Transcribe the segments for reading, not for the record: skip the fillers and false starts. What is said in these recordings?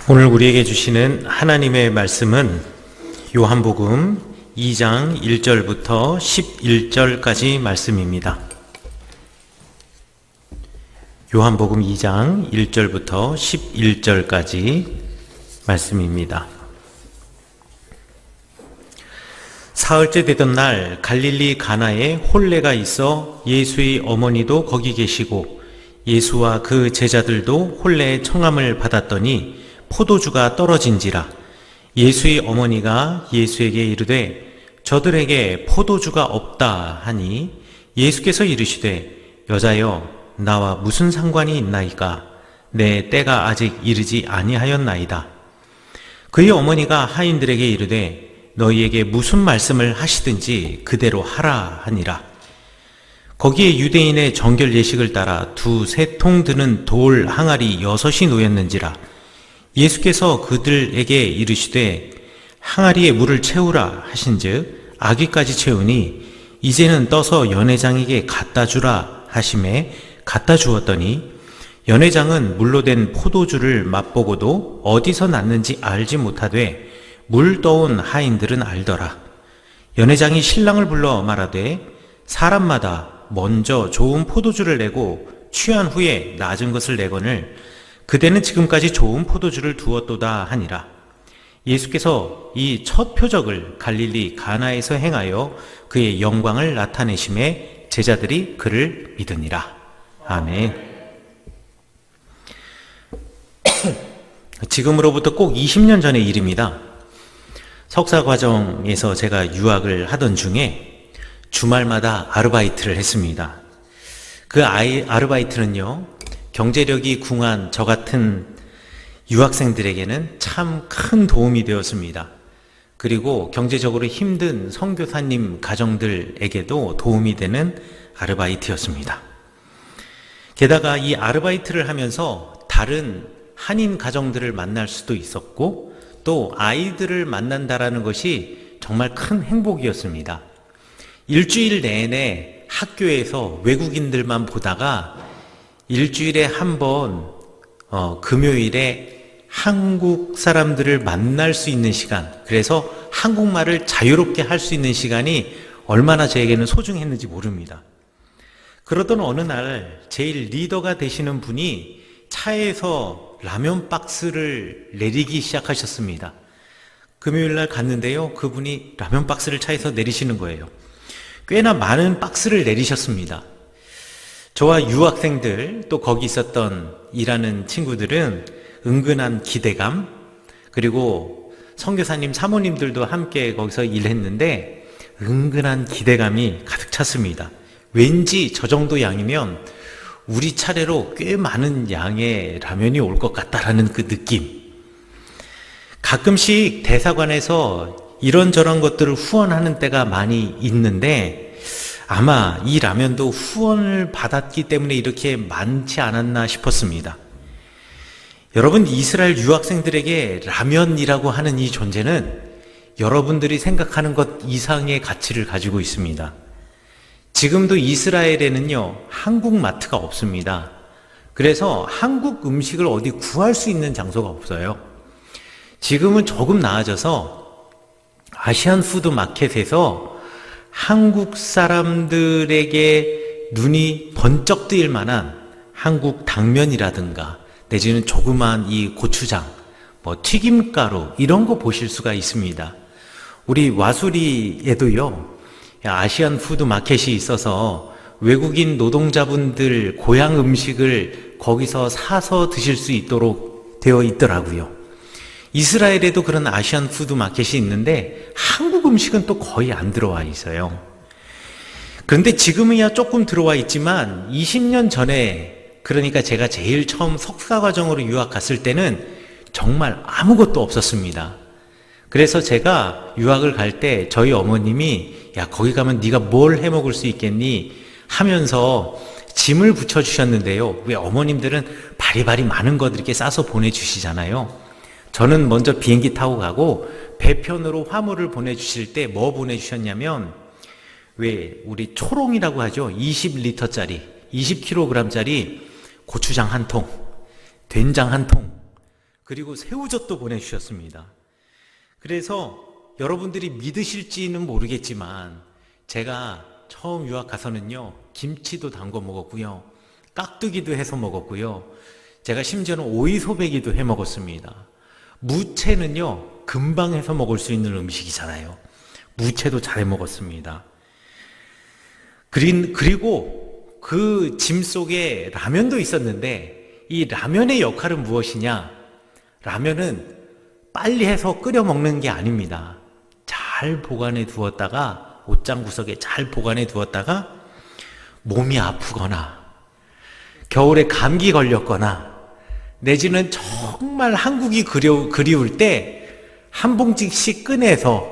오늘 우리에게 주시는 하나님의 말씀은 요한복음 2장 1절부터 11절까지 말씀입니다. 요한복음 2장 1절부터 11절까지 말씀입니다. 사흘째 되던 날 갈릴리 가나에 혼례가 있어 예수의 어머니도 거기 계시고 예수와 그 제자들도 혼례의 청함을 받았더니 포도주가 떨어진지라. 예수의 어머니가 예수에게 이르되 저들에게 포도주가 없다 하니 예수께서 이르시되 여자여 나와 무슨 상관이 있나이까? 내 때가 아직 이르지 아니하였나이다. 그의 어머니가 하인들에게 이르되 너희에게 무슨 말씀을 하시든지 그대로 하라 하니라. 거기에 유대인의 정결 예식을 따라 2-3통 드는 돌 항아리 6이 놓였는지라. 예수께서 그들에게 이르시되 항아리에 물을 채우라 하신즉 아귀까지 채우니 이제는 떠서 연회장에게 갖다 주라 하심에 갖다 주었더니 연회장은 물로 된 포도주를 맛보고도 어디서 났는지 알지 못하되 물 떠온 하인들은 알더라. 연회장이 신랑을 불러 말하되 사람마다 먼저 좋은 포도주를 내고 취한 후에 낮은 것을 내거늘 그대는 지금까지 좋은 포도주를 두었도다 하니라. 예수께서 이 첫 표적을 갈릴리 가나에서 행하여 그의 영광을 나타내심에 제자들이 그를 믿으니라. 아멘. 지금으로부터 꼭 20년 전의 일입니다. 석사 과정에서 제가 유학을 하던 중에 주말마다 아르바이트를 했습니다. 그 아르바이트는요, 경제력이 궁한 저 같은 유학생들에게는 참 큰 도움이 되었습니다. 그리고 경제적으로 힘든 선교사님 가정들에게도 도움이 되는 아르바이트였습니다. 게다가 이 아르바이트를 하면서 다른 한인 가정들을 만날 수도 있었고 또 아이들을 만난다라는 것이 정말 큰 행복이었습니다. 일주일 내내 학교에서 외국인들만 보다가 일주일에 한 번 금요일에 한국 사람들을 만날 수 있는 시간, 그래서 한국말을 자유롭게 할 수 있는 시간이 얼마나 저에게는 소중했는지 모릅니다. 그러던 어느 날 제일 리더가 되시는 분이 차에서 라면 박스를 내리기 시작하셨습니다. 금요일날 갔는데요, 그분이 라면 박스를 차에서 내리시는 거예요. 꽤나 많은 박스를 내리셨습니다. 저와 유학생들 또 거기 있었던 일하는 친구들은 은근한 기대감, 그리고 선교사님 사모님들도 함께 거기서 일했는데 은근한 기대감이 가득 찼습니다. 왠지 저 정도 양이면 우리 차례로 꽤 많은 양의 라면이 올 것 같다라는 그 느낌. 가끔씩 대사관에서 이런저런 것들을 후원하는 때가 많이 있는데 아마 이 라면도 후원을 받았기 때문에 이렇게 많지 않았나 싶었습니다. 여러분, 이스라엘 유학생들에게 라면이라고 하는 이 존재는 여러분들이 생각하는 것 이상의 가치를 가지고 있습니다. 지금도 이스라엘에는요, 한국 마트가 없습니다. 그래서 한국 음식을 어디 구할 수 있는 장소가 없어요. 지금은 조금 나아져서 아시안 푸드 마켓에서 한국 사람들에게 눈이 번쩍 뜨일 만한 한국 당면이라든가 내지는 조그만 이 고추장, 튀김가루 이런 거 보실 수가 있습니다. 우리 와수리에도요, 아시안 푸드 마켓이 있어서 외국인 노동자분들 고향 음식을 거기서 사서 드실 수 있도록 되어 있더라고요. 이스라엘에도 그런 아시안 푸드 마켓이 있는데 한국 음식은 또 거의 안 들어와 있어요. 그런데 지금이야 조금 들어와 있지만 20년 전에, 그러니까 제가 제일 처음 석사과정으로 유학 갔을 때는 정말 아무것도 없었습니다. 그래서 제가 유학을 갈 때 저희 어머님이 야, 거기 가면 네가 뭘 해먹을 수 있겠니 하면서 짐을 붙여주셨는데요. 왜 어머님들은 바리바리 많은 것 이렇게 싸서 보내주시잖아요. 저는 먼저 비행기 타고 가고 배편으로 화물을 보내주실 때 뭐 보내주셨냐면, 왜 우리 초롱이라고 하죠. 20리터짜리 20kg짜리 고추장 한 통, 된장 한 통, 그리고 새우젓도 보내주셨습니다. 그래서 여러분들이 믿으실지는 모르겠지만 제가 처음 유학 가서는요, 김치도 담궈 먹었고요, 깍두기도 해서 먹었고요, 제가 심지어는 오이소배기도 해 먹었습니다. 무채는요, 금방 해서 먹을 수 있는 음식이잖아요. 무채도 잘 해 먹었습니다. 그리고 그 짐 속에 라면도 있었는데, 이 라면의 역할은 무엇이냐? 라면은 빨리 해서 끓여 먹는 게 아닙니다. 잘 보관해 두었다가, 옷장 구석에 잘 보관해 두었다가 몸이 아프거나 겨울에 감기 걸렸거나 내지는 정말 한국이 그리울 때 한 봉지씩 꺼내서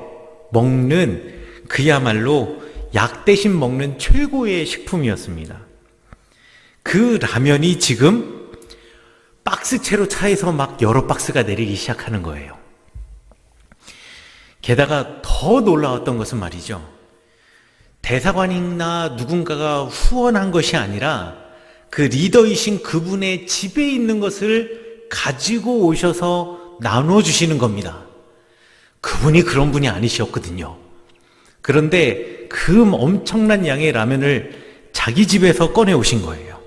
먹는, 그야말로 약 대신 먹는 최고의 식품이었습니다. 그 라면이 지금 박스채로 차에서 막 여러 박스가 내리기 시작하는 거예요. 게다가 더 놀라웠던 것은 말이죠, 대사관이나 누군가가 후원한 것이 아니라 그 리더이신 그분의 집에 있는 것을 가지고 오셔서 나눠주시는 겁니다. 그분이 그런 분이 아니셨거든요. 그런데 그 엄청난 양의 라면을 자기 집에서 꺼내 오신 거예요.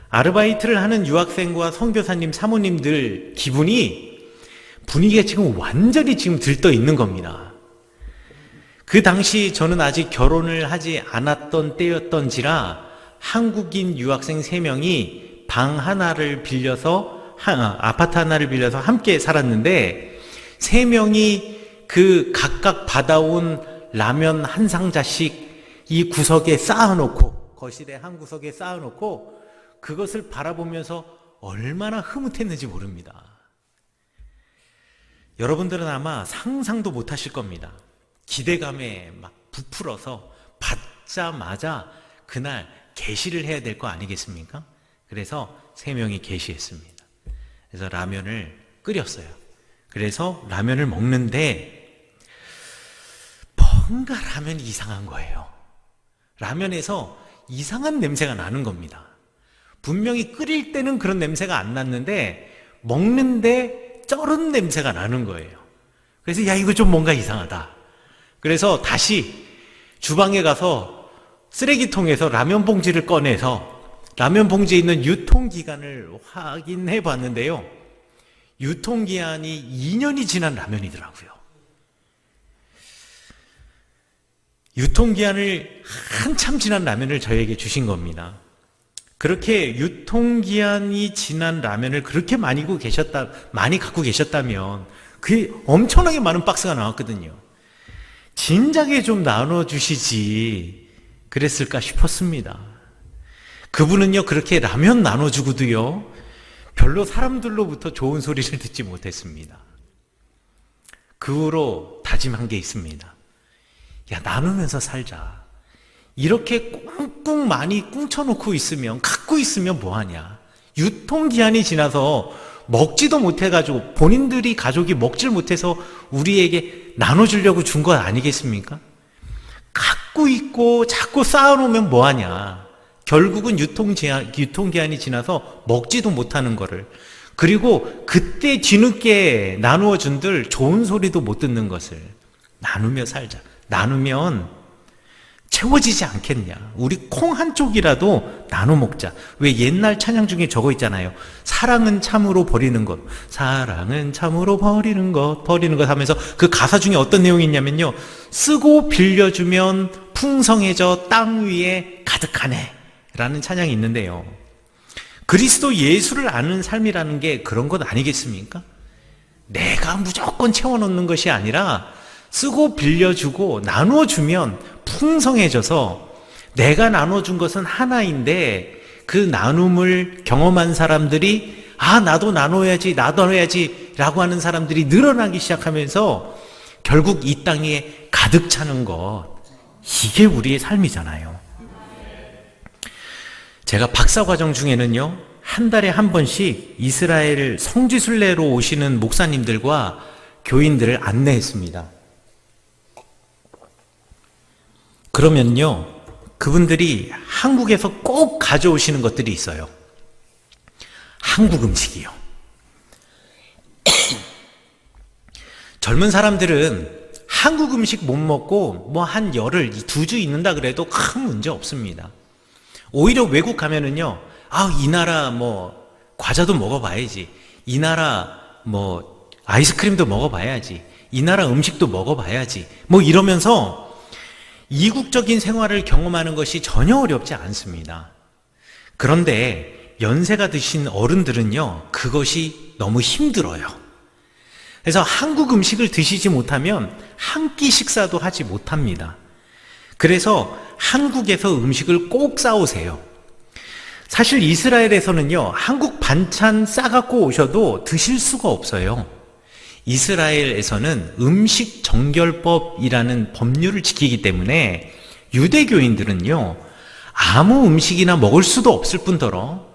아르바이트를 하는 유학생과 선교사님, 사모님들 분위기가 지금 완전히 지금 들떠 있는 겁니다. 그 당시 저는 아직 결혼을 하지 않았던 때였던지라 한국인 유학생 3명이 아파트 하나를 빌려서 함께 살았는데, 3명이 그 각각 받아온 라면 한 상자씩 이 구석에 쌓아놓고, 거실의 한 구석에 쌓아놓고 그것을 바라보면서 얼마나 흐뭇했는지 모릅니다. 여러분들은 아마 상상도 못 하실 겁니다. 기대감에 막 부풀어서 받자마자 그날 계시를 해야 될 거 아니겠습니까? 그래서 3명이 계시했습니다. 그래서 라면을 끓였어요. 그래서 라면을 먹는데 뭔가 라면이 이상한 거예요. 라면에서 이상한 냄새가 나는 겁니다. 분명히 끓일 때는 그런 냄새가 안 났는데 먹는데 쩔은 냄새가 나는 거예요. 그래서 야, 이거 좀 뭔가 이상하다. 그래서 다시 주방에 가서 쓰레기통에서 라면 봉지를 꺼내서 라면 봉지에 있는 유통기간을 확인해 봤는데요, 유통기한이 2년이 지난 라면이더라고요. 유통기한을 한참 지난 라면을 저에게 주신 겁니다. 그렇게 유통기한이 지난 라면을 그렇게 많이 갖고 계셨다면 그게 엄청나게 많은 박스가 나왔거든요. 진작에 좀 나눠주시지 그랬을까 싶었습니다. 그분은요, 그렇게 라면 나눠주고도요, 별로 사람들로부터 좋은 소리를 듣지 못했습니다. 그 후로 다짐한 게 있습니다. 야, 나누면서 살자. 이렇게 꽁꽁 많이 꿍쳐놓고 있으면, 갖고 있으면 뭐하냐. 유통기한이 지나서 먹지도 못해가지고, 본인들이 가족이 먹질 못해서 우리에게 나눠주려고 준 것 아니겠습니까? 갖고 있고 자꾸 쌓아놓으면 뭐하냐. 결국은 유통기한이 지나서 먹지도 못하는 거를, 그리고 그때 뒤늦게 나누어 준들 좋은 소리도 못 듣는 것을 나누며 살자. 나누면 채워지지 않겠냐. 우리 콩 한 쪽이라도 나눠 먹자. 왜 옛날 찬양 중에 저거 있잖아요. 사랑은 참으로 버리는 것, 사랑은 참으로 버리는 것 하면서 그 가사 중에 어떤 내용이 있냐면요, 쓰고 빌려주면 풍성해져 땅 위에 가득하네 라는 찬양이 있는데요, 그리스도 예수를 아는 삶이라는 게 그런 것 아니겠습니까? 내가 무조건 채워놓는 것이 아니라 쓰고 빌려주고 나눠주면 풍성해져서, 내가 나눠준 것은 하나인데 그 나눔을 경험한 사람들이 나도 나눠야지 라고 하는 사람들이 늘어나기 시작하면서 결국 이 땅에 가득 차는 것, 이게 우리의 삶이잖아요. 제가 박사과정 중에는요, 한 달에 한 번씩 이스라엘 성지순례로 오시는 목사님들과 교인들을 안내했습니다. 그러면요, 그분들이 한국에서 꼭 가져오시는 것들이 있어요. 한국 음식이요. 젊은 사람들은 한국 음식 못 먹고 뭐 한 열흘, 2주 있는다 그래도 큰 문제 없습니다. 오히려 외국 가면은요, 이 나라 뭐 과자도 먹어봐야지, 이 나라 뭐 아이스크림도 먹어봐야지, 이 나라 음식도 먹어봐야지, 뭐 이러면서 이국적인 생활을 경험하는 것이 전혀 어렵지 않습니다. 그런데 연세가 드신 어른들은요, 그것이 너무 힘들어요. 그래서 한국 음식을 드시지 못하면 한 끼 식사도 하지 못합니다. 그래서 한국에서 음식을 꼭 싸오세요. 사실 이스라엘에서는요, 한국 반찬 싸갖고 오셔도 드실 수가 없어요. 이스라엘에서는 음식 정결법이라는 법률을 지키기 때문에 유대교인들은요, 아무 음식이나 먹을 수도 없을 뿐더러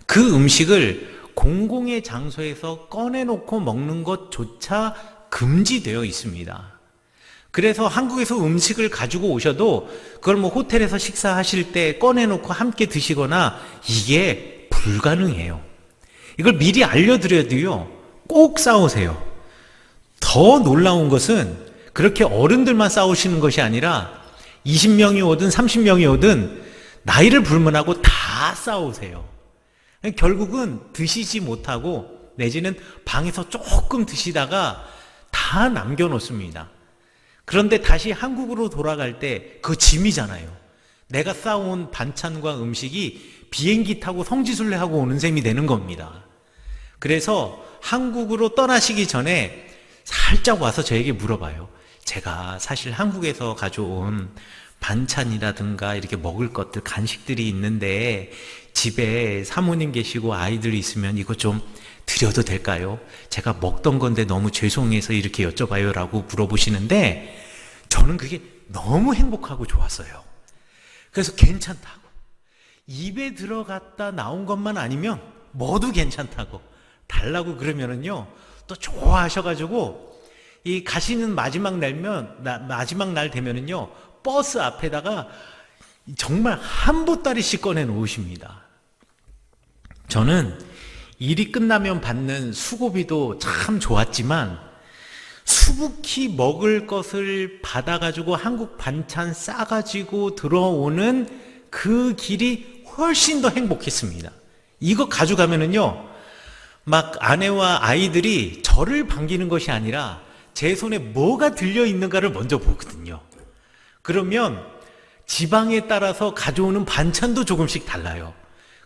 그 음식을 공공의 장소에서 꺼내놓고 먹는 것조차 금지되어 있습니다. 그래서 한국에서 음식을 가지고 오셔도 그걸 뭐 호텔에서 식사하실 때 꺼내놓고 함께 드시거나 이게 불가능해요. 이걸 미리 알려드려도요, 꼭 싸우세요. 더 놀라운 것은 그렇게 어른들만 싸우시는 것이 아니라 20명이 오든 30명이 오든 나이를 불문하고 다 싸우세요. 결국은 드시지 못하고 내지는 방에서 조금 드시다가 다 남겨놓습니다. 그런데 다시 한국으로 돌아갈 때 그 짐이잖아요. 내가 싸온 반찬과 음식이 비행기 타고 성지순례하고 오는 셈이 되는 겁니다. 그래서 한국으로 떠나시기 전에 살짝 와서 저에게 물어봐요. 제가 사실 한국에서 가져온 반찬이라든가 이렇게 먹을 것들, 간식들이 있는데 집에 사모님 계시고 아이들이 있으면 이거 좀 드려도 될까요? 제가 먹던 건데 너무 죄송해서 이렇게 여쭤봐요 라고 물어보시는데 저는 그게 너무 행복하고 좋았어요. 그래서 괜찮다고, 입에 들어갔다 나온 것만 아니면 뭐도 괜찮다고 달라고 그러면은요, 또 좋아하셔가지고 이 가시는 마지막 날 되면은요, 버스 앞에다가 정말 한 보따리씩 꺼내 놓으십니다. 저는 일이 끝나면 받는 수고비도 참 좋았지만 수북히 먹을 것을 받아가지고 한국 반찬 싸가지고 들어오는 그 길이 훨씬 더 행복했습니다. 이거 가져가면은요, 막 아내와 아이들이 저를 반기는 것이 아니라 제 손에 뭐가 들려있는가를 먼저 보거든요. 그러면 지방에 따라서 가져오는 반찬도 조금씩 달라요.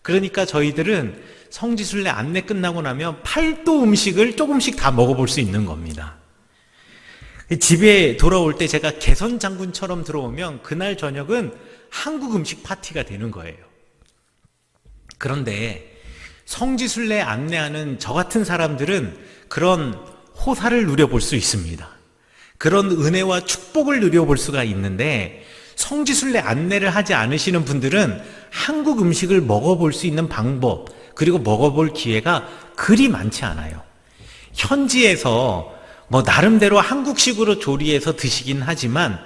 그러니까 저희들은 성지순례 안내 끝나고 나면 팔도 음식을 조금씩 다 먹어볼 수 있는 겁니다. 집에 돌아올 때 제가 개선 장군처럼 들어오면 그날 저녁은 한국 음식 파티가 되는 거예요. 그런데 성지순례 안내하는 저 같은 사람들은 그런 호사를 누려볼 수 있습니다. 그런 은혜와 축복을 누려볼 수가 있는데 성지순례 안내를 하지 않으시는 분들은 한국 음식을 먹어볼 수 있는 방법, 그리고 먹어볼 기회가 그리 많지 않아요. 현지에서 뭐 나름대로 한국식으로 조리해서 드시긴 하지만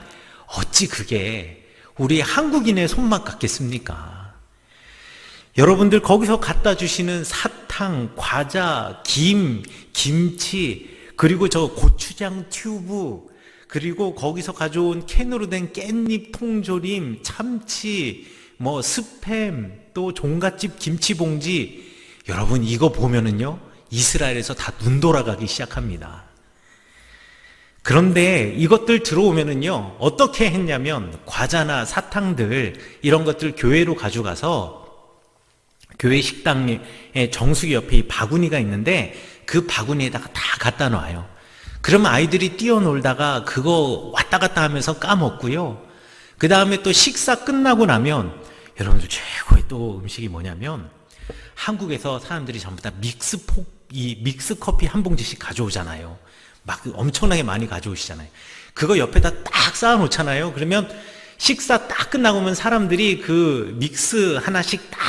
어찌 그게 우리 한국인의 손맛 같겠습니까? 여러분들 거기서 갖다 주시는 사탕, 과자, 김, 김치, 그리고 저 고추장 튜브, 그리고 거기서 가져온 캔으로 된 깻잎 통조림, 참치, 뭐 스팸, 또 종갓집 김치봉지, 여러분 이거 보면은요, 이스라엘에서 다 눈 돌아가기 시작합니다. 그런데 이것들 들어오면은요, 어떻게 했냐면 과자나 사탕들 이런 것들 교회로 가져가서 교회 식당에 정수기 옆에 이 바구니가 있는데 그 바구니에다가 다 갖다 놔요. 그러면 아이들이 뛰어놀다가 그거 왔다 갔다 하면서 까먹고요. 그 다음에 또 식사 끝나고 나면 여러분들 최고의 또 음식이 뭐냐면 한국에서 사람들이 전부 다 믹스 커피 한 봉지씩 가져오잖아요. 막 엄청나게 많이 가져오시잖아요. 그거 옆에다 딱 쌓아 놓잖아요. 그러면 식사 딱 끝나고 오면 사람들이 그 믹스 하나씩 딱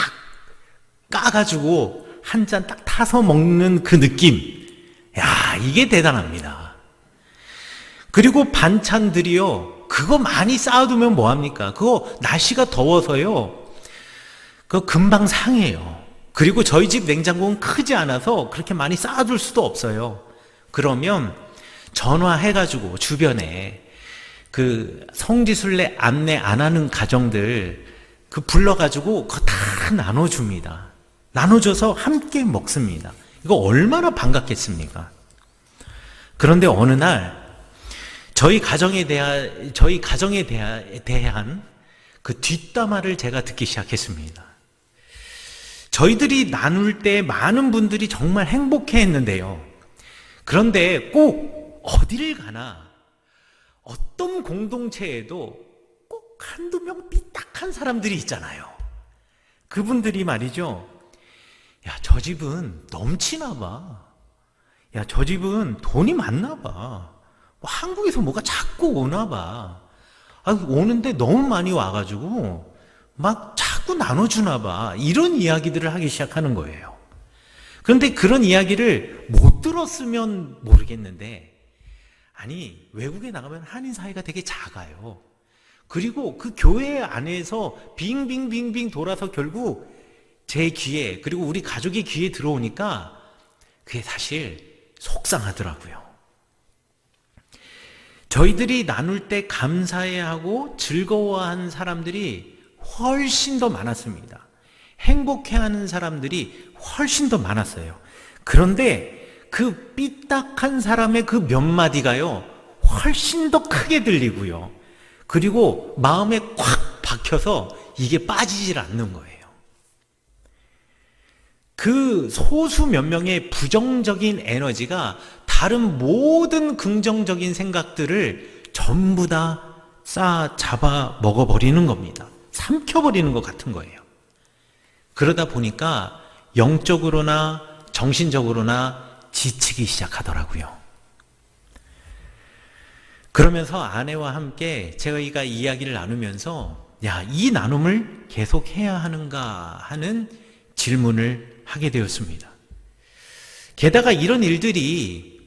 까가지고 한 잔 딱 타서 먹는 그 느낌. 야, 이게 대단합니다. 그리고 반찬들이요, 그거 많이 쌓아두면 뭐합니까? 그거 날씨가 더워서요, 그거 금방 상해요. 그리고 저희 집 냉장고는 크지 않아서 그렇게 많이 쌓아둘 수도 없어요. 그러면 전화해가지고 주변에 그 성지순례 안내 안 하는 가정들 그 불러가지고 그거 다 나눠줍니다. 나눠줘서 함께 먹습니다. 이거 얼마나 반갑겠습니까? 그런데 어느 날 저희 가정에 대한 그 뒷담화를 제가 듣기 시작했습니다. 저희들이 나눌 때 많은 분들이 정말 행복해 했는데요. 그런데 꼭 어디를 가나 어떤 공동체에도 꼭 한두 명 삐딱한 사람들이 있잖아요. 그분들이 말이죠. 야, 저 집은 넘치나 봐. 야, 저 집은 돈이 많나 봐. 한국에서 뭐가 자꾸 오나 봐. 오는데 너무 많이 와가지고 막 자꾸 나눠주나 봐. 이런 이야기들을 하기 시작하는 거예요. 그런데 그런 이야기를 못 들었으면 모르겠는데, 아니, 외국에 나가면 한인 사회가 되게 작아요. 그리고 그 교회 안에서 빙빙빙빙 돌아서 결국 제 귀에, 그리고 우리 가족의 귀에 들어오니까 그게 사실 속상하더라고요. 저희들이 나눌 때 감사해하고 즐거워하는 사람들이 훨씬 더 많았습니다. 행복해하는 사람들이 훨씬 더 많았어요. 그런데 그 삐딱한 사람의 그 몇 마디가요, 훨씬 더 크게 들리고요. 그리고 마음에 콱 박혀서 이게 빠지질 않는 거예요. 그 소수 몇 명의 부정적인 에너지가 다른 모든 긍정적인 생각들을 전부 다 잡아 먹어버리는 겁니다. 삼켜버리는 것 같은 거예요. 그러다 보니까 영적으로나 정신적으로나 지치기 시작하더라고요. 그러면서 아내와 함께 저희가 이야기를 나누면서 이 나눔을 계속 해야 하는가 하는 질문을 하게 되었습니다. 게다가 이런 일들이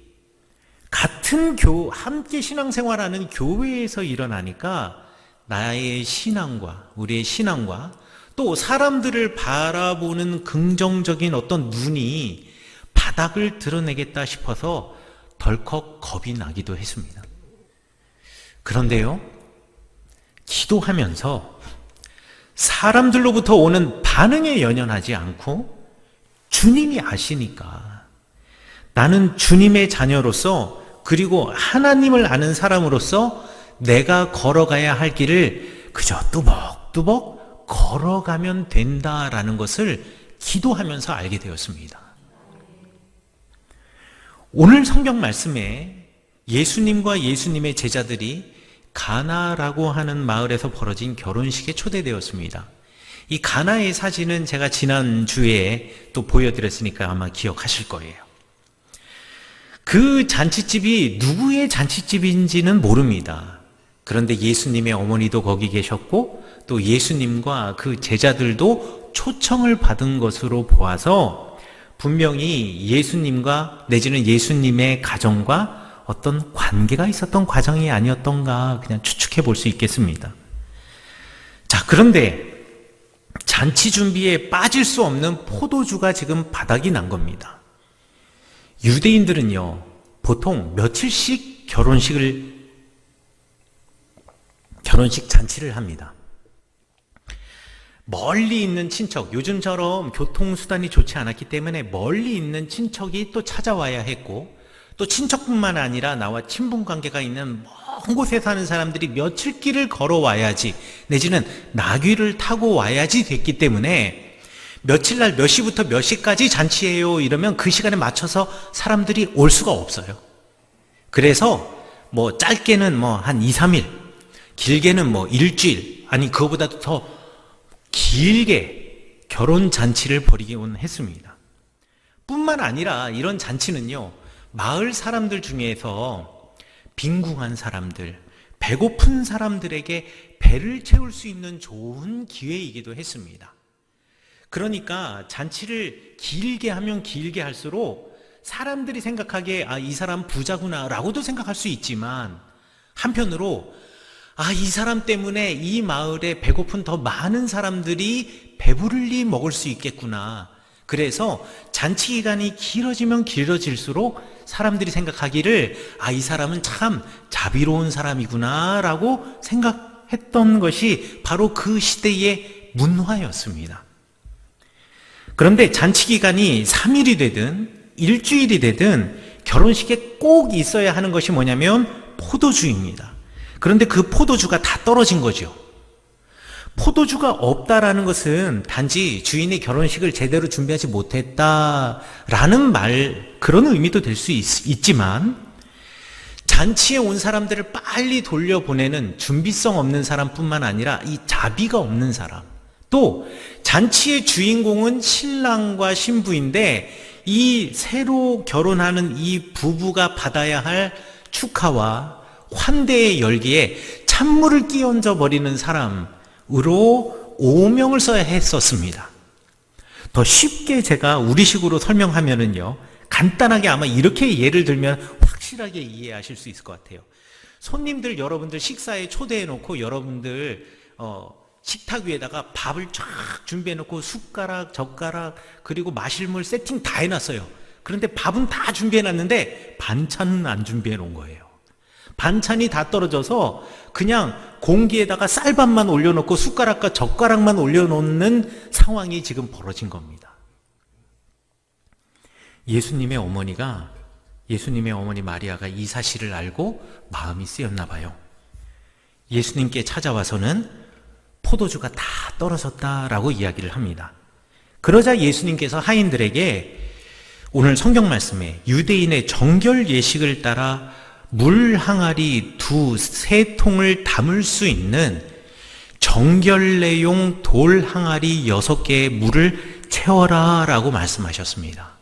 같은 함께 신앙생활하는 교회에서 일어나니까 나의 신앙과 우리의 신앙과 또 사람들을 바라보는 긍정적인 어떤 눈이 바닥을 드러내겠다 싶어서 덜컥 겁이 나기도 했습니다. 그런데요, 기도하면서 사람들로부터 오는 반응에 연연하지 않고 주님이 아시니까 나는 주님의 자녀로서, 그리고 하나님을 아는 사람으로서 내가 걸어가야 할 길을 그저 뚜벅뚜벅 걸어가면 된다라는 것을 기도하면서 알게 되었습니다. 오늘 성경 말씀에 예수님과 예수님의 제자들이 가나라고 하는 마을에서 벌어진 결혼식에 초대되었습니다. 이 가나의 사진은 제가 지난주에 또 보여드렸으니까 아마 기억하실 거예요. 그 잔치집이 누구의 잔치집인지는 모릅니다. 그런데 예수님의 어머니도 거기 계셨고 또 예수님과 그 제자들도 초청을 받은 것으로 보아서 분명히 예수님과 내지는 예수님의 가정과 어떤 관계가 있었던 과정이 아니었던가 그냥 추측해 볼 수 있겠습니다. 자, 그런데 잔치 준비에 빠질 수 없는 포도주가 지금 바닥이 난 겁니다. 유대인들은요, 보통 며칠씩 결혼식 잔치를 합니다. 멀리 있는 친척, 요즘처럼 교통수단이 좋지 않았기 때문에 멀리 있는 친척이 또 찾아와야 했고, 또 친척뿐만 아니라 나와 친분관계가 있는 먼 곳에 사는 사람들이 며칠 길을 걸어와야지, 내지는 나귀를 타고 와야지 됐기 때문에 며칠 날 몇 시부터 몇 시까지 잔치해요 이러면 그 시간에 맞춰서 사람들이 올 수가 없어요. 그래서 짧게는 한 2, 3일, 길게는 일주일, 아니 그거보다도 더 길게 결혼 잔치를 벌이곤 했습니다. 뿐만 아니라 이런 잔치는요, 마을 사람들 중에서 빈궁한 사람들, 배고픈 사람들에게 배를 채울 수 있는 좋은 기회이기도 했습니다. 그러니까 잔치를 길게 하면 길게 할수록 사람들이 생각하기에 이 사람 부자구나 라고도 생각할 수 있지만, 한편으로 이 사람 때문에 이 마을에 배고픈 더 많은 사람들이 배부르게 먹을 수 있겠구나, 그래서 잔치 기간이 길어지면 길어질수록 사람들이 생각하기를 이 사람은 참 자비로운 사람이구나 라고 생각했던 것이 바로 그 시대의 문화였습니다. 그런데 잔치 기간이 3일이 되든 일주일이 되든 결혼식에 꼭 있어야 하는 것이 뭐냐면 포도주입니다. 그런데 그 포도주가 다 떨어진 거죠. 포도주가 없다라는 것은 단지 주인의 결혼식을 제대로 준비하지 못했다라는 그런 의미도 될 수 있지만, 잔치에 온 사람들을 빨리 돌려보내는 준비성 없는 사람뿐만 아니라 이 자비가 없는 사람, 또 잔치의 주인공은 신랑과 신부인데 이 새로 결혼하는 이 부부가 받아야 할 축하와 환대의 열기에 찬물을 끼얹어 버리는 사람으로 오명을 써야 했었습니다. 더 쉽게 제가 우리식으로 설명하면은요, 간단하게 아마 이렇게 예를 들면 확실하게 이해하실 수 있을 것 같아요. 손님들 여러분들 식사에 초대해 놓고 여러분들 식탁 위에다가 밥을 쫙 준비해 놓고 숟가락, 젓가락, 그리고 마실 물 세팅 다 해놨어요. 그런데 밥은 다 준비해 놨는데 반찬은 안 준비해 놓은 거예요. 반찬이 다 떨어져서 그냥 공기에다가 쌀밥만 올려놓고 숟가락과 젓가락만 올려놓는 상황이 지금 벌어진 겁니다. 예수님의 어머니 마리아가 이 사실을 알고 마음이 쓰였나 봐요. 예수님께 찾아와서는 포도주가 다 떨어졌다라고 이야기를 합니다. 그러자 예수님께서 하인들에게 오늘 성경 말씀에 유대인의 정결 예식을 따라 물 항아리 2-3통을 담을 수 있는 정결례용 돌 항아리 6개의 물을 채워라 라고 말씀하셨습니다.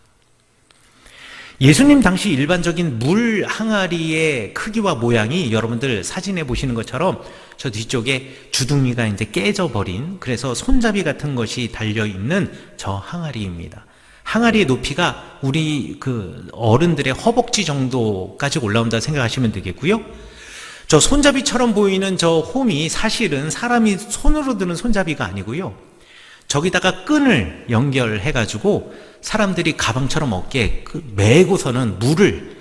예수님 당시 일반적인 물 항아리의 크기와 모양이 여러분들 사진에 보시는 것처럼 저 뒤쪽에 주둥이가 이제 깨져버린, 그래서 손잡이 같은 것이 달려있는 저 항아리입니다. 항아리의 높이가 우리 어른들의 허벅지 정도까지 올라온다 생각하시면 되겠고요. 저 손잡이처럼 보이는 저 홈이 사실은 사람이 손으로 드는 손잡이가 아니고요. 저기다가 끈을 연결해가지고 사람들이 가방처럼 어깨에 메고서는 물을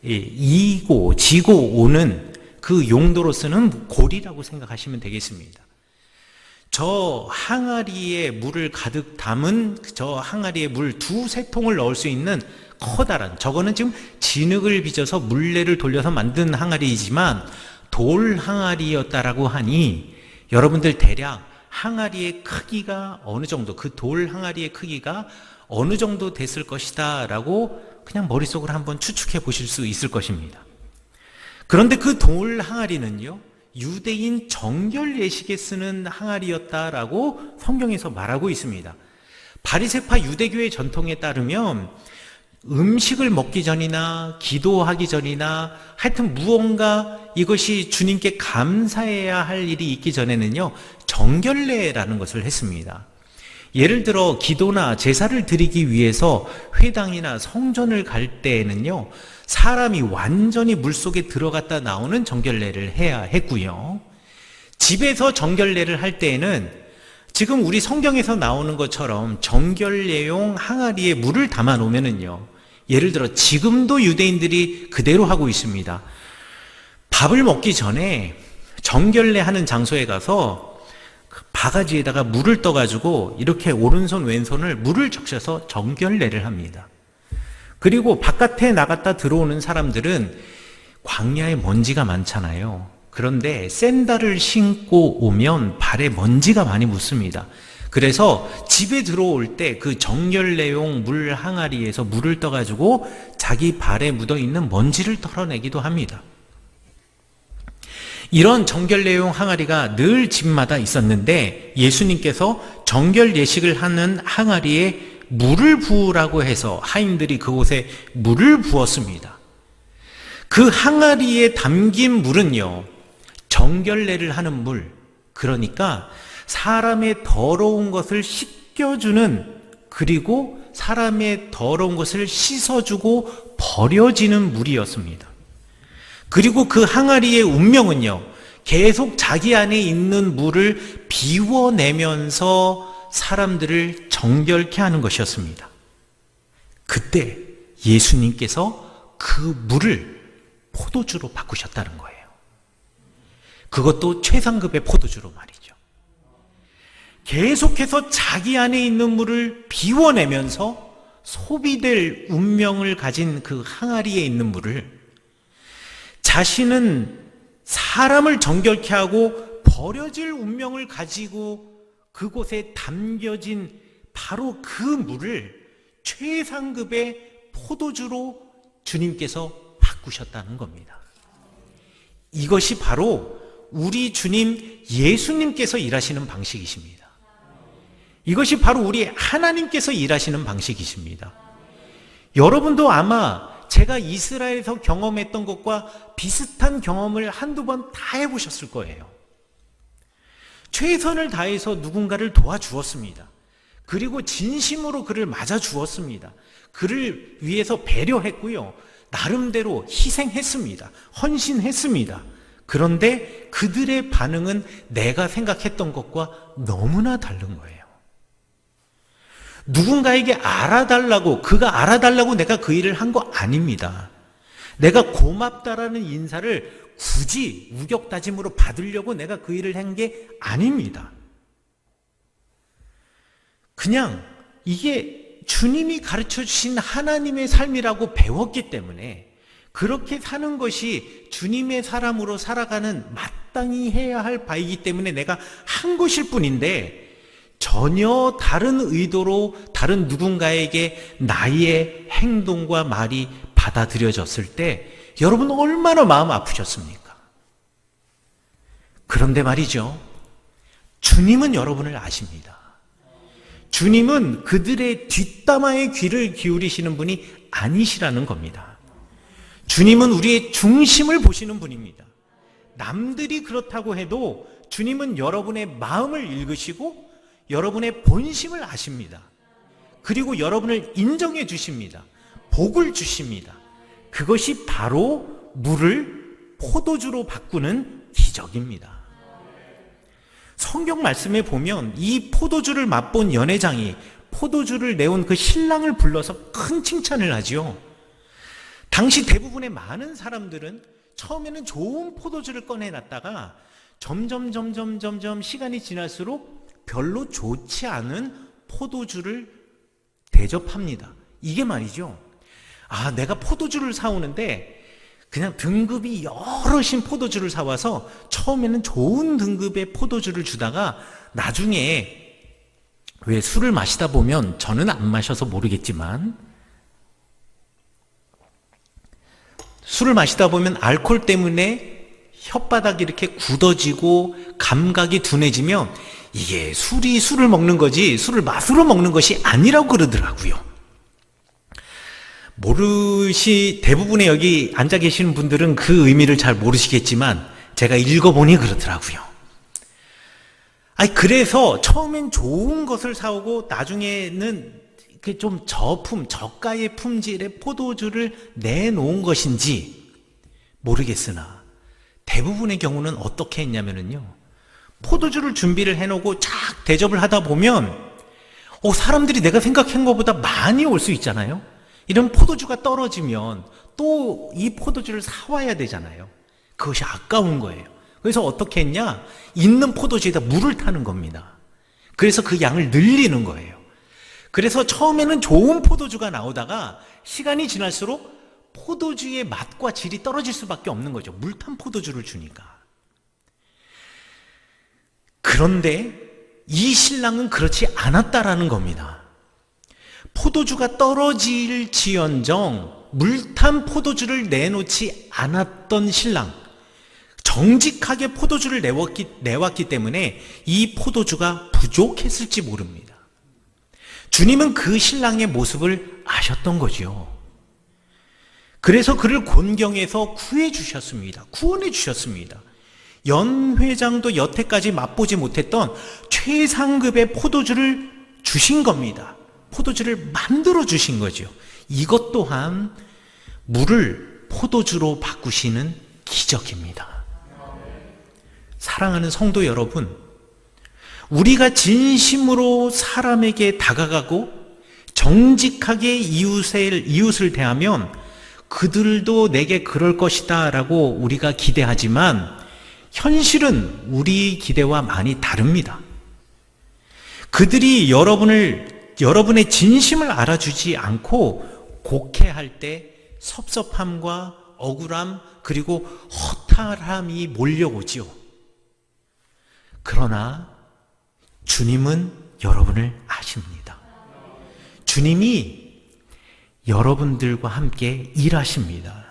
이고 지고 오는 그 용도로 쓰는 고리라고 생각하시면 되겠습니다. 저 항아리에 물을 가득 담은 저 항아리에 물 2-3통을 넣을 수 있는 커다란, 저거는 지금 진흙을 빚어서 물레를 돌려서 만든 항아리이지만 돌 항아리였다라고 하니 여러분들 대략 항아리의 크기가 어느 정도, 그 돌 항아리의 크기가 어느 정도 됐을 것이다 라고 그냥 머릿속으로 한번 추측해 보실 수 있을 것입니다. 그런데 그 돌 항아리는요, 유대인 정결 예식에 쓰는 항아리였다라고 성경에서 말하고 있습니다. 바리새파 유대교의 전통에 따르면 음식을 먹기 전이나 기도하기 전이나 하여튼 무언가 이것이 주님께 감사해야 할 일이 있기 전에는요, 정결례라는 것을 했습니다. 예를 들어 기도나 제사를 드리기 위해서 회당이나 성전을 갈 때에는요, 사람이 완전히 물속에 들어갔다 나오는 정결례를 해야 했고요. 집에서 정결례를 할 때에는 지금 우리 성경에서 나오는 것처럼 정결례용 항아리에 물을 담아 놓으면은요, 예를 들어 지금도 유대인들이 그대로 하고 있습니다. 밥을 먹기 전에 정결례 하는 장소에 가서 바가지에다가 물을 떠가지고 이렇게 오른손 왼손을 물을 적셔서 정결례를 합니다. 그리고 바깥에 나갔다 들어오는 사람들은 광야에 먼지가 많잖아요. 그런데 샌들을 신고 오면 발에 먼지가 많이 묻습니다. 그래서 집에 들어올 때 그 정결례용 물 항아리에서 물을 떠가지고 자기 발에 묻어있는 먼지를 털어내기도 합니다. 이런 정결례용 항아리가 늘 집마다 있었는데 예수님께서 정결 예식을 하는 항아리에 물을 부으라고 해서 하인들이 그곳에 물을 부었습니다. 그 항아리에 담긴 물은요, 정결례를 하는 물, 그러니까 사람의 더러운 것을 씻겨주는, 그리고 사람의 더러운 것을 씻어주고 버려지는 물이었습니다. 그리고 그 항아리의 운명은요, 계속 자기 안에 있는 물을 비워내면서 사람들을 정결케 하는 것이었습니다. 그때 예수님께서 그 물을 포도주로 바꾸셨다는 거예요. 그것도 최상급의 포도주로 말이죠. 계속해서 자기 안에 있는 물을 비워내면서 소비될 운명을 가진 그 항아리에 있는 물을 자신은 사람을 정결케 하고 버려질 운명을 가지고 그곳에 담겨진 바로 그 물을 최상급의 포도주로 주님께서 바꾸셨다는 겁니다. 이것이 바로 우리 주님 예수님께서 일하시는 방식이십니다. 이것이 바로 우리 하나님께서 일하시는 방식이십니다. 여러분도 아마 제가 이스라엘에서 경험했던 것과 비슷한 경험을 한두 번 다 해보셨을 거예요. 최선을 다해서 누군가를 도와주었습니다. 그리고 진심으로 그를 맞아주었습니다. 그를 위해서 배려했고요. 나름대로 희생했습니다. 헌신했습니다. 그런데 그들의 반응은 내가 생각했던 것과 너무나 다른 거예요. 누군가에게 알아달라고, 그가 알아달라고 내가 그 일을 한 거 아닙니다. 내가 고맙다라는 인사를 굳이 우격다짐으로 받으려고 내가 그 일을 한 게 아닙니다. 그냥 이게 주님이 가르쳐 주신 하나님의 삶이라고 배웠기 때문에 그렇게 사는 것이 주님의 사람으로 살아가는 마땅히 해야 할 바이기 때문에 내가 한 것일 뿐인데 전혀 다른 의도로 다른 누군가에게 나의 행동과 말이 받아들여졌을 때 여러분 얼마나 마음 아프셨습니까? 그런데 말이죠. 주님은 여러분을 아십니다. 주님은 그들의 뒷담화에 귀를 기울이시는 분이 아니시라는 겁니다. 주님은 우리의 중심을 보시는 분입니다. 남들이 그렇다고 해도 주님은 여러분의 마음을 읽으시고 여러분의 본심을 아십니다. 그리고 여러분을 인정해 주십니다. 복을 주십니다. 그것이 바로 물을 포도주로 바꾸는 기적입니다. 성경 말씀에 보면 이 포도주를 맛본 연회장이 포도주를 내온 그 신랑을 불러서 큰 칭찬을 하지요. 당시 대부분의 많은 사람들은 처음에는 좋은 포도주를 꺼내놨다가 점점 시간이 지날수록 별로 좋지 않은 포도주를 대접합니다. 이게 말이죠. 아, 내가 포도주를 사오는데 그냥 등급이 여러신 포도주를 사와서 처음에는 좋은 등급의 포도주를 주다가 나중에 왜 술을 마시다 보면 저는 안 마셔서 모르겠지만 술을 마시다 보면 알코올 때문에 혓바닥이 이렇게 굳어지고 감각이 둔해지면 이게 술이 술을 먹는 거지 술을 맛으로 먹는 것이 아니라고 그러더라고요. 대부분의 여기 앉아 계시는 분들은 그 의미를 잘 모르시겠지만 제가 읽어보니 그렇더라고요. 그래서 처음엔 좋은 것을 사오고 나중에는 좀 저가의 품질의 포도주를 내놓은 것인지 모르겠으나 대부분의 경우는 어떻게 했냐면요. 포도주를 준비를 해놓고 쫙 대접을 하다 보면 사람들이 내가 생각한 것보다 많이 올 수 있잖아요. 이런 포도주가 떨어지면 또 이 포도주를 사와야 되잖아요. 그것이 아까운 거예요. 그래서 어떻게 했냐? 있는 포도주에다 물을 타는 겁니다. 그래서 그 양을 늘리는 거예요. 그래서 처음에는 좋은 포도주가 나오다가 시간이 지날수록 포도주의 맛과 질이 떨어질 수밖에 없는 거죠. 물 탄 포도주를 주니까. 그런데 이 신랑은 그렇지 않았다라는 겁니다. 포도주가 떨어질지언정 물탄 포도주를 내놓지 않았던 신랑, 정직하게 포도주를 내왔기 때문에 이 포도주가 부족했을지 모릅니다. 주님은 그 신랑의 모습을 아셨던 거죠. 그래서 그를 곤경해서 구해 주셨습니다. 구원해 주셨습니다. 연회장도 여태까지 맛보지 못했던 최상급의 포도주를 주신 겁니다. 포도주를 만들어 주신 거죠. 이것 또한 물을 포도주로 바꾸시는 기적입니다. 사랑하는 성도 여러분, 우리가 진심으로 사람에게 다가가고 정직하게 이웃을 대하면 그들도 내게 그럴 것이다 라고 우리가 기대하지만 현실은 우리 기대와 많이 다릅니다. 그들이 여러분의 진심을 알아주지 않고 곡해할 때 섭섭함과 억울함 그리고 허탈함이 몰려오지요. 그러나 주님은 여러분을 아십니다. 주님이 여러분들과 함께 일하십니다.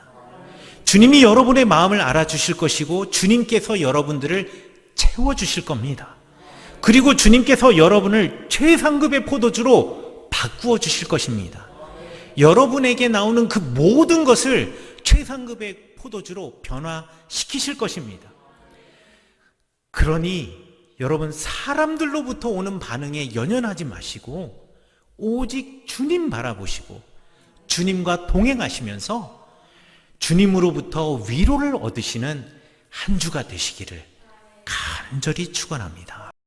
주님이 여러분의 마음을 알아주실 것이고 주님께서 여러분들을 채워주실 겁니다. 그리고 주님께서 여러분을 최상급의 포도주로 바꾸어 주실 것입니다. 여러분에게 나오는 그 모든 것을 최상급의 포도주로 변화시키실 것입니다. 그러니 여러분 사람들로부터 오는 반응에 연연하지 마시고 오직 주님 바라보시고 주님과 동행하시면서 주님으로부터 위로를 얻으시는 한 주가 되시기를 간절히 축원합니다.